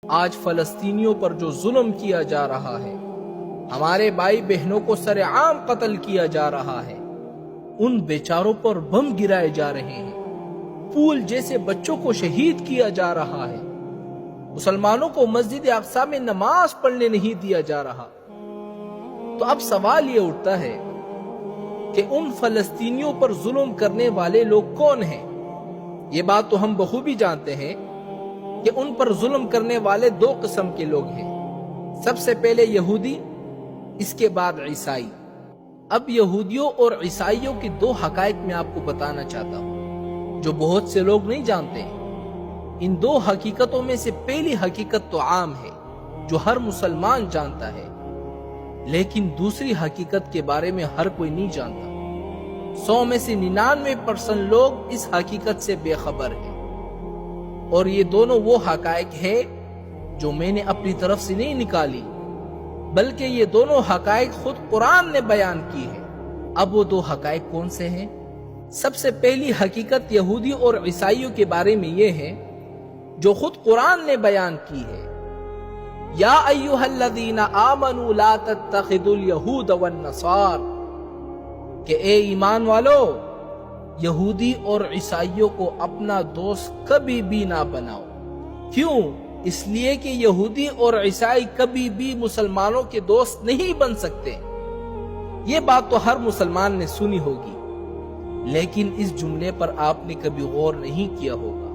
آج فلسطینیوں پر جو ظلم کیا جا رہا ہے، ہمارے بھائی بہنوں کو سر عام قتل کیا جا رہا ہے، ان بیچاروں پر بم گرائے جا رہے ہیں، پھول جیسے بچوں کو شہید کیا جا رہا ہے، مسلمانوں کو مسجد اقصی میں نماز پڑھنے نہیں دیا جا رہا، تو اب سوال یہ اٹھتا ہے کہ ان فلسطینیوں پر ظلم کرنے والے لوگ کون ہیں؟ یہ بات تو ہم بخوبی جانتے ہیں کہ ان پر ظلم کرنے والے دو قسم کے لوگ ہیں، سب سے پہلے یہودی، اس کے بعد عیسائی۔ اب یہودیوں اور عیسائیوں کی دو حقائق میں آپ کو بتانا چاہتا ہوں جو بہت سے لوگ نہیں جانتے ہیں۔ ان دو حقیقتوں میں سے پہلی حقیقت تو عام ہے جو ہر مسلمان جانتا ہے، لیکن دوسری حقیقت کے بارے میں ہر کوئی نہیں جانتا۔ 100 میں سے 99% لوگ اس حقیقت سے بے خبر ہیں، اور یہ دونوں وہ حقائق ہیں جو میں نے اپنی طرف سے نہیں نکالی، بلکہ یہ دونوں حقائق خود قرآن نے بیان کی ہے۔ اب وہ دو حقائق کون سے ہیں؟ سب سے پہلی حقیقت یہودی اور عیسائیوں کے بارے میں یہ ہے جو خود قرآن نے بیان کی ہے، یا ایھا الذین آمنوا لا تتخذوا الیہود والنصار، کہ اے ایمان والو، یہودی اور عیسائیوں کو اپنا دوست کبھی بھی نہ بناؤ۔ کیوں؟ اس لیے کہ یہودی اور عیسائی کبھی بھی مسلمانوں کے دوست نہیں بن سکتے۔ یہ بات تو ہر مسلمان نے سنی ہوگی، لیکن اس جملے پر آپ نے کبھی غور نہیں کیا ہوگا۔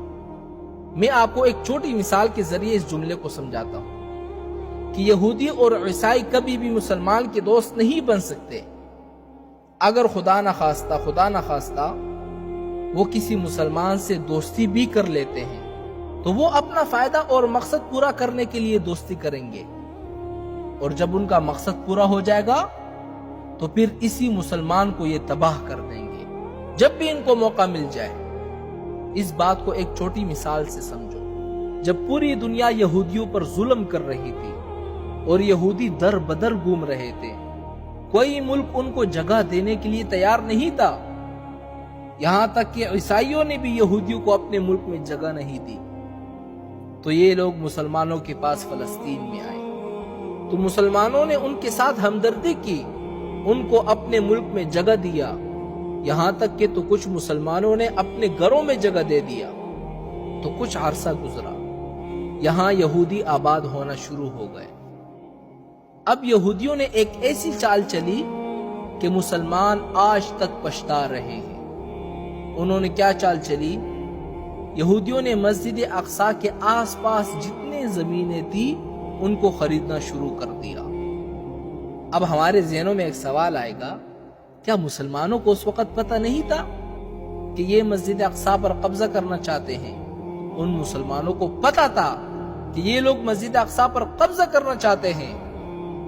میں آپ کو ایک چھوٹی مثال کے ذریعے اس جملے کو سمجھاتا ہوں کہ یہودی اور عیسائی کبھی بھی مسلمان کے دوست نہیں بن سکتے۔ اگر خدا نخواستہ وہ کسی مسلمان سے دوستی بھی کر لیتے ہیں تو وہ اپنا فائدہ اور مقصد پورا کرنے کے لیے دوستی کریں گے، اور جب ان کا مقصد پورا ہو جائے گا تو پھر اسی مسلمان کو یہ تباہ کر دیں گے جب بھی ان کو موقع مل جائے۔ اس بات کو ایک چھوٹی مثال سے سمجھو۔ جب پوری دنیا یہودیوں پر ظلم کر رہی تھی اور یہودی در بدر گھوم رہے تھے، کوئی ملک ان کو جگہ دینے کے لیے تیار نہیں تھا، یہاں تک کہ عیسائیوں نے بھی یہودیوں کو اپنے ملک میں جگہ نہیں دی۔ تو یہ لوگ مسلمانوں کے پاس فلسطین میں آئے تو مسلمانوں نے ان کے ساتھ ہمدردی کی، ان کو اپنے ملک میں جگہ دیا، یہاں تک کہ تو کچھ مسلمانوں نے اپنے گھروں میں جگہ دے دیا۔ تو کچھ عرصہ گزرا، یہاں یہودی آباد ہونا شروع ہو گئے۔ اب یہودیوں نے ایک ایسی چال چلی کہ مسلمان آج تک پچھتا رہے ہیں۔ انہوں نے کیا چال چلی؟ یہودیوں نے مسجد اقصی کے آس پاس جتنے زمینیں تھی ان کو خریدنا شروع کر دیا۔ اب ہمارے ذہنوں میں ایک سوال آئے گا، کیا مسلمانوں کو اس وقت پتہ نہیں تھا کہ یہ مسجد اقصی پر قبضہ کرنا چاہتے ہیں؟ ان مسلمانوں کو پتہ تھا کہ یہ لوگ مسجد اقصی پر قبضہ کرنا چاہتے ہیں،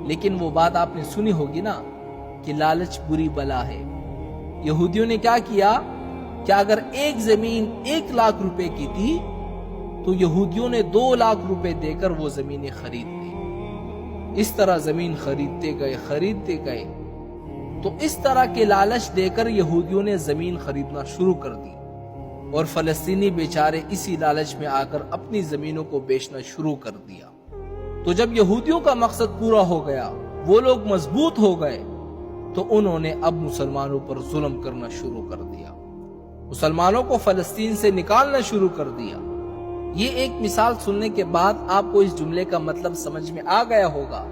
لیکن وہ بات آپ نے سنی ہوگی نا کہ لالچ بری بلا ہے۔ یہودیوں نے کیا کیا کہ اگر ایک زمین 1 لاکھ روپے کی تھی تو یہودیوں نے 2 لاکھ روپے دے کر وہ زمینیں خرید لی۔ اس طرح زمین خریدتے گئے تو اس طرح کے لالچ دے کر یہودیوں نے زمین خریدنا شروع کر دی، اور فلسطینی بیچارے اسی لالچ میں آ کر اپنی زمینوں کو بیچنا شروع کر دیا۔ تو جب یہودیوں کا مقصد پورا ہو گیا، وہ لوگ مضبوط ہو گئے، تو انہوں نے اب مسلمانوں پر ظلم کرنا شروع کر دیا، مسلمانوں کو فلسطین سے نکالنا شروع کر دیا۔ یہ ایک مثال سننے کے بعد آپ کو اس جملے کا مطلب سمجھ میں آ گیا ہوگا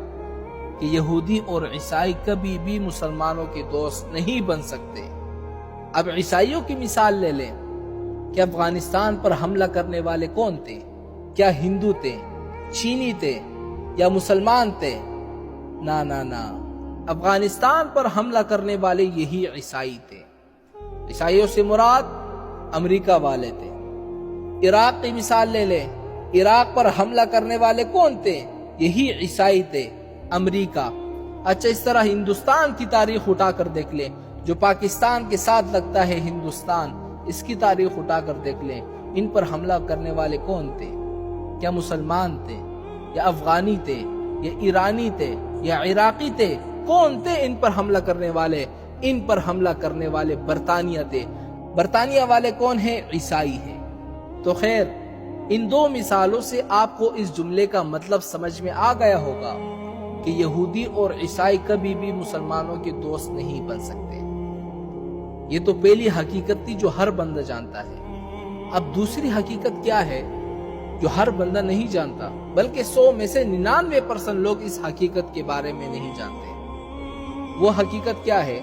کہ یہودی اور عیسائی کبھی بھی مسلمانوں کے دوست نہیں بن سکتے۔ اب عیسائیوں کی مثال لے لیں کہ افغانستان پر حملہ کرنے والے کون تھے؟ کیا ہندو تھے، چینی تھے یا مسلمان تھے؟ نہ، افغانستان پر حملہ کرنے والے یہی عیسائی تھے۔ عیسائیوں سے مراد امریکہ والے تھے۔ عراق کی مثال لے لیں، عراق پر حملہ کرنے والے کون تھے؟ یہی عیسائی تھے، امریکہ۔ اچھا، اس طرح ہندوستان کی تاریخ اٹھا کر دیکھ لیں، جو پاکستان کے ساتھ لگتا ہے ہندوستان، اس کی تاریخ اٹھا کر دیکھ لیں، ان پر حملہ کرنے والے کون تھے؟ کیا مسلمان تھے یا افغانی تھے یا ایرانی تھے یا عراقی تھے؟ کون تھے ان پر حملہ کرنے والے؟ ان پر حملہ کرنے والے برطانیہ تھے۔ برطانیہ والے کون ہیں؟ عیسائی ہیں۔ تو خیر، ان دو مثالوں سے آپ کو اس جملے کا مطلب سمجھ میں آ گیا ہوگا کہ یہودی اور عیسائی کبھی بھی مسلمانوں کے دوست نہیں بن سکتے۔ یہ تو پہلی حقیقت تھی جو ہر بندہ جانتا ہے۔ اب دوسری حقیقت کیا ہے جو ہر بندہ نہیں جانتا، بلکہ 100 میں سے 99% لوگ اس حقیقت کے بارے میں نہیں جانتے۔ وہ حقیقت کیا ہے؟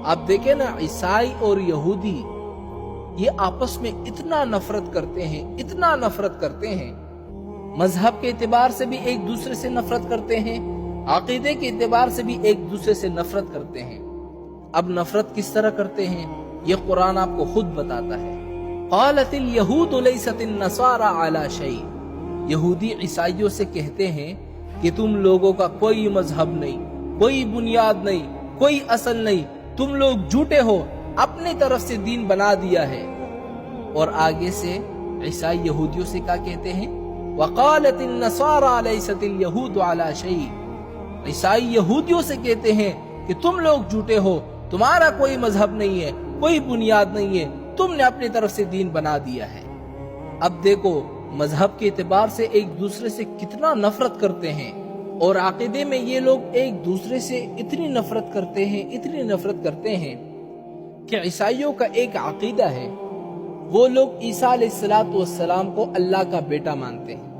آپ دیکھیں نا، عیسائی اور یہودی یہ آپس میں اتنا نفرت کرتے ہیں، اتنا نفرت کرتے ہیں، مذہب کے اعتبار سے بھی ایک دوسرے سے نفرت کرتے ہیں، عقیدے کے اعتبار سے بھی ایک دوسرے سے نفرت کرتے ہیں۔ اب نفرت کس طرح کرتے ہیں یہ قرآن آپ کو خود بتاتا ہے۔ قالت الیہود لیست النصارى علی شیء، یہودی عیسائیوں سے کہتے ہیں کہ تم لوگوں کا کوئی مذہب نہیں، کوئی بنیاد نہیں، کوئی اصل نہیں، تم لوگ جھوٹے ہو، اپنی طرف سے دین بنا دیا ہے۔ اور آگے سے عیسائی یہودیوں سے کیا کہتے ہیں؟ وقالت النصارى لیست الیہود علی شیء، عیسائی یہودیوں سے کہتے ہیں کہ تم لوگ جھوٹے ہو، تمہارا کوئی مذہب نہیں ہے، کوئی بنیاد نہیں ہے، تم نے اپنی طرف سے دین بنا دیا ہے۔ اب دیکھو مذہب کے اعتبار سے ایک دوسرے سے کتنا نفرت کرتے ہیں، اور عقیدے میں یہ لوگ ایک دوسرے سے اتنی نفرت کرتے ہیں، اتنی نفرت کرتے ہیں کہ عیسائیوں کا ایک عقیدہ ہے، وہ لوگ عیسیٰ علیہ السلام کو اللہ کا بیٹا مانتے ہیں،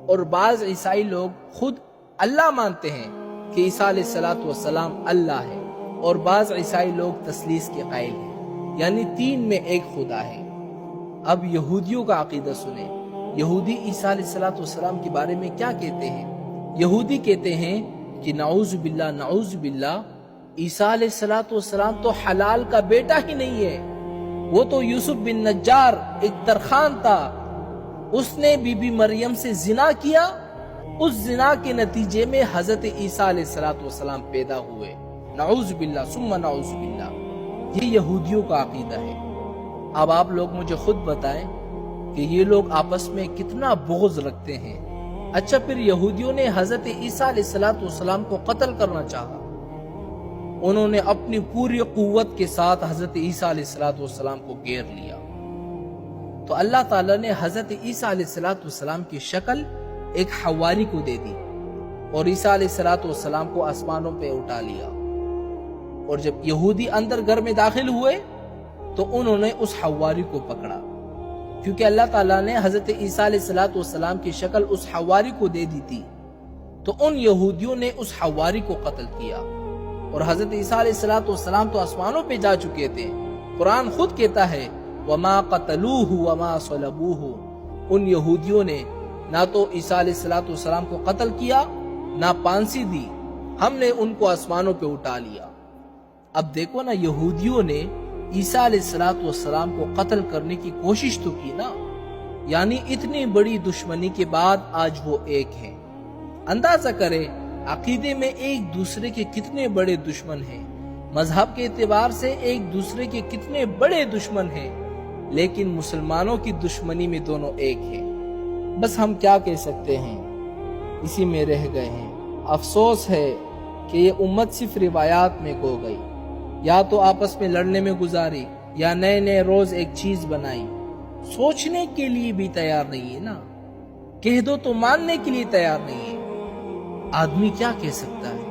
اور بعض عیسائی لوگ خود اللہ مانتے ہیں کہ عیسیٰ علیہ السلام اللہ ہے، اور بعض عیسائی لوگ تثلیث کے قائل ہیں، یعنی 3 میں ایک خدا ہے۔ اب یہودیوں کا عقیدہ سنیں، یہودی عیسیٰ علیہ السلام کے بارے میں کیا کہتے ہیں؟ یہودی کہتے ہیں کہ نعوذ باللہ نعوذ باللہ، عیسیٰ علیہ السلام تو حلال کا بیٹا ہی نہیں ہے، وہ تو یوسف بن نجار ایک ترخان تھا، اس نے بی بی مریم سے زنا کیا، اس زنا کے نتیجے میں حضرت عیسیٰ علیہ السلام پیدا ہوئے، نعوذ باللہ ثم نعوذ باللہ۔ یہ یہودیوں کا عقیدہ ہے۔ اب آپ لوگ مجھے خود بتائیں کہ یہ لوگ آپس میں کتنا بغض رکھتے ہیں۔ اچھا، پھر یہودیوں نے حضرت عیسیٰ علیہ السلام کو قتل کرنا چاہا، انہوں نے اپنی پوری قوت کے ساتھ حضرت عیسیٰ علیہ السلام کو گھیر لیا، تو اللہ تعالیٰ نے حضرت عیسیٰ علیہ السلام کی شکل ایک حواری کو دے دی، اور عیسیٰ علیہ السلام کو آسمانوں پہ اٹھا لیا، اور جب یہودی اندر گھر میں داخل ہوئے تو انہوں نے اس حواری کو پکڑا، کیونکہ اللہ تعالیٰ نے حضرت عیسیٰ علیہ السلام کی شکل اس حواری کو دے دی تھی، تو ان یہودیوں نے اس حواری کو قتل کیا، اور حضرت عیسیٰ علیہ السلام تو آسمانوں پہ جا چکے تھے۔ قرآن خود کہتا ہے وَمَا قَتَلُوهُ وَمَا صَلَبُوهُ، ان یہودیوں نے نہ تو عیسیٰ علیہ السلام کو قتل کیا، نہ پھانسی دی، ہم نے ان کو آسمانوں پہ اٹھا لیا۔ اب دیکھو نا، یہودیوں نے عیسیٰ علیہ السلام کو قتل کرنے کی کوشش تو کی نا، یعنی اتنی بڑی دشمنی کے بعد آج وہ ایک ہیں۔ اندازہ کریں عقیدے میں ایک دوسرے کے کتنے بڑے دشمن ہیں، مذہب کے اعتبار سے ایک دوسرے کے کتنے بڑے دشمن ہیں، لیکن مسلمانوں کی دشمنی میں دونوں ایک ہیں۔ بس ہم کیا کہہ سکتے ہیں، اسی میں رہ گئے ہیں۔ افسوس ہے کہ یہ امت صرف روایات میں کھو گئی، یا تو آپس میں لڑنے میں گزاری، یا نئے نئے روز ایک چیز بنائی، سوچنے کے لیے بھی تیار نہیں ہے نا، کہہ دو تو ماننے کے لیے تیار نہیں ہے۔ آدمی کیا کہہ سکتا ہے؟